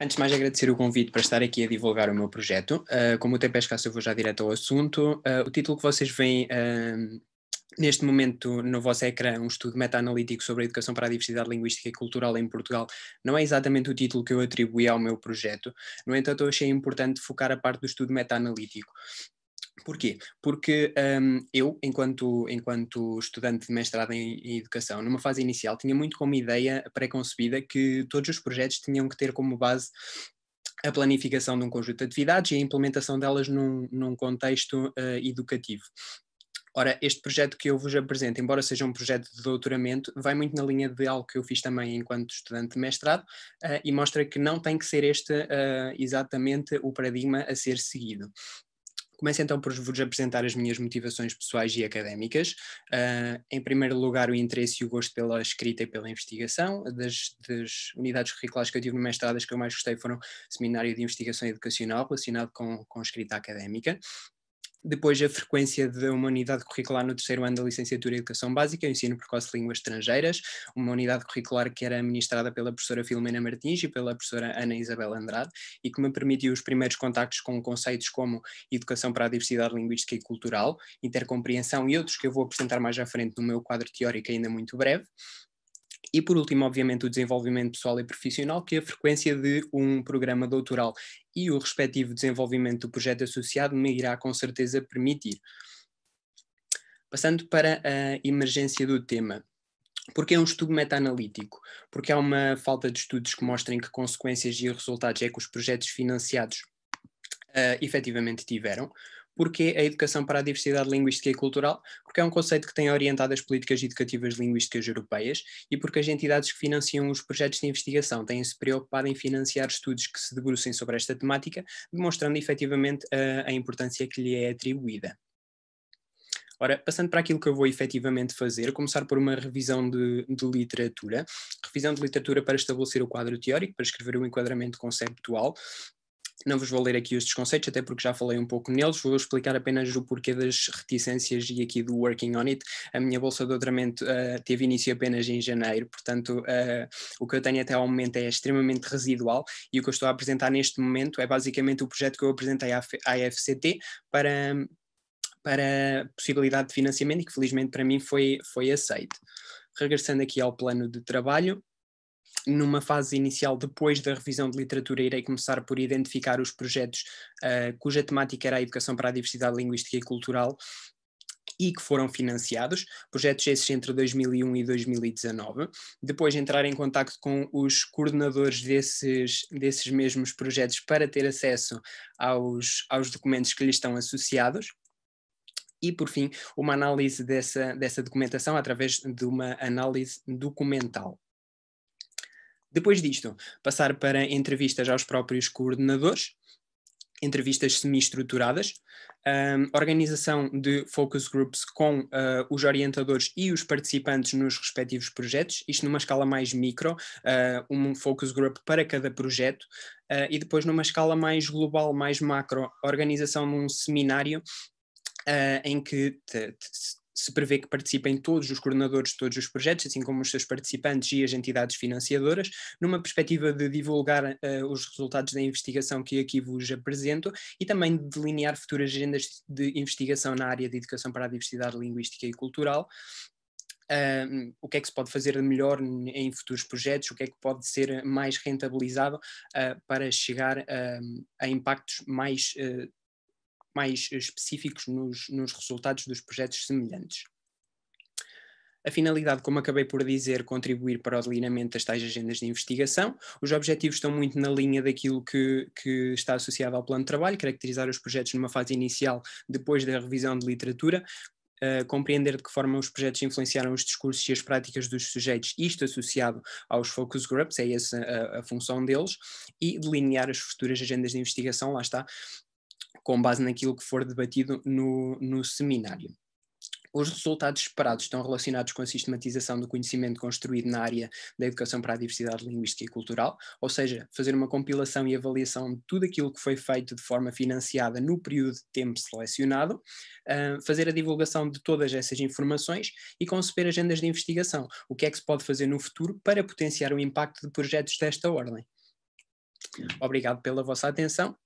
Antes de mais, agradecer o convite para estar aqui a divulgar o meu projeto. Como o tempo é escasso, eu vou já direto ao assunto. O título que vocês veem neste momento no vosso ecrã, um estudo meta-analítico sobre a educação para a diversidade linguística e cultural em Portugal, não é exatamente o título que eu atribuí ao meu projeto. No entanto, eu achei importante focar a parte do estudo meta-analítico. Porquê? Porque eu, enquanto estudante de mestrado em educação, numa fase inicial, tinha muito como ideia pré-concebida que todos os projetos tinham que ter como base a planificação de um conjunto de atividades e a implementação delas num contexto educativo. Ora, este projeto que eu vos apresento, embora seja um projeto de doutoramento, vai muito na linha de algo que eu fiz também enquanto estudante de mestrado e mostra que não tem que ser este exatamente o paradigma a ser seguido. Começo então por vos apresentar as minhas motivações pessoais e académicas. Em primeiro lugar, o interesse e o gosto pela escrita e pela investigação. Das unidades curriculares que eu tive no mestrado, as que eu mais gostei foram Seminário de Investigação Educacional, relacionado com escrita académica. Depois, a frequência de uma unidade curricular no terceiro ano da licenciatura em Educação Básica, Ensino Precoce de Línguas Estrangeiras, uma unidade curricular que era administrada pela professora Filomena Martins e pela professora Ana Isabel Andrade, e que me permitiu os primeiros contactos com conceitos como educação para a diversidade linguística e cultural, intercompreensão e outros que eu vou apresentar mais à frente no meu quadro teórico ainda muito breve. E por último, obviamente, o desenvolvimento pessoal e profissional, que a frequência de um programa doutoral e o respectivo desenvolvimento do projeto associado me irá com certeza permitir. Passando para a emergência do tema. Porque é um estudo meta-analítico? Porque há uma falta de estudos que mostrem que consequências e resultados é que os projetos financiados efetivamente tiveram. Porque a educação para a diversidade linguística e cultural? Porque é um conceito que tem orientado as políticas educativas linguísticas europeias e porque as entidades que financiam os projetos de investigação têm-se preocupado em financiar estudos que se debrucem sobre esta temática, demonstrando efetivamente a importância que lhe é atribuída. Ora, passando para aquilo que eu vou efetivamente fazer, começar por uma revisão de literatura, revisão de literatura para estabelecer o quadro teórico, para escrever o enquadramento conceptual. Não vos vou ler aqui estes conceitos, até porque já falei um pouco neles, vou explicar apenas o porquê das reticências e aqui do working on it. A minha bolsa de doutoramento teve início apenas em janeiro, portanto o que eu tenho até ao momento é extremamente residual e o que eu estou a apresentar neste momento é basicamente o projeto que eu apresentei à FCT para possibilidade de financiamento e que felizmente para mim foi aceito. Regressando aqui ao plano de trabalho, numa fase inicial, depois da revisão de literatura, irei começar por identificar os projetos cuja temática era a educação para a diversidade linguística e cultural e que foram financiados, projetos esses entre 2001 e 2019. Depois entrar em contacto com os coordenadores desses mesmos projetos para ter acesso aos documentos que lhes estão associados. E, por fim, uma análise dessa documentação através de uma análise documental. Depois disto, passar para entrevistas aos próprios coordenadores, entrevistas semi-estruturadas, organização de focus groups com os orientadores e os participantes nos respectivos projetos, isto numa escala mais micro, um focus group para cada projeto, e depois numa escala mais global, mais macro, organização de um seminário em que se prevê que participem todos os coordenadores de todos os projetos, assim como os seus participantes e as entidades financiadoras, numa perspectiva de divulgar os resultados da investigação que aqui vos apresento e também de delinear futuras agendas de investigação na área de educação para a diversidade linguística e cultural. O que é que se pode fazer de melhor em futuros projetos, o que é que pode ser mais rentabilizado para chegar a impactos mais específicos nos resultados dos projetos semelhantes. A finalidade, como acabei por dizer, contribuir para o delineamento das tais agendas de investigação. Os objetivos estão muito na linha daquilo que está associado ao plano de trabalho, caracterizar os projetos numa fase inicial, depois da revisão de literatura, compreender de que forma os projetos influenciaram os discursos e as práticas dos sujeitos, isto associado aos focus groups, é essa a função deles, e delinear as futuras agendas de investigação, lá está, com base naquilo que for debatido no seminário. Os resultados esperados estão relacionados com a sistematização do conhecimento construído na área da educação para a diversidade linguística e cultural, ou seja, fazer uma compilação e avaliação de tudo aquilo que foi feito de forma financiada no período de tempo selecionado, fazer a divulgação de todas essas informações e conceber agendas de investigação. O que é que se pode fazer no futuro para potenciar o impacto de projetos desta ordem? Obrigado pela vossa atenção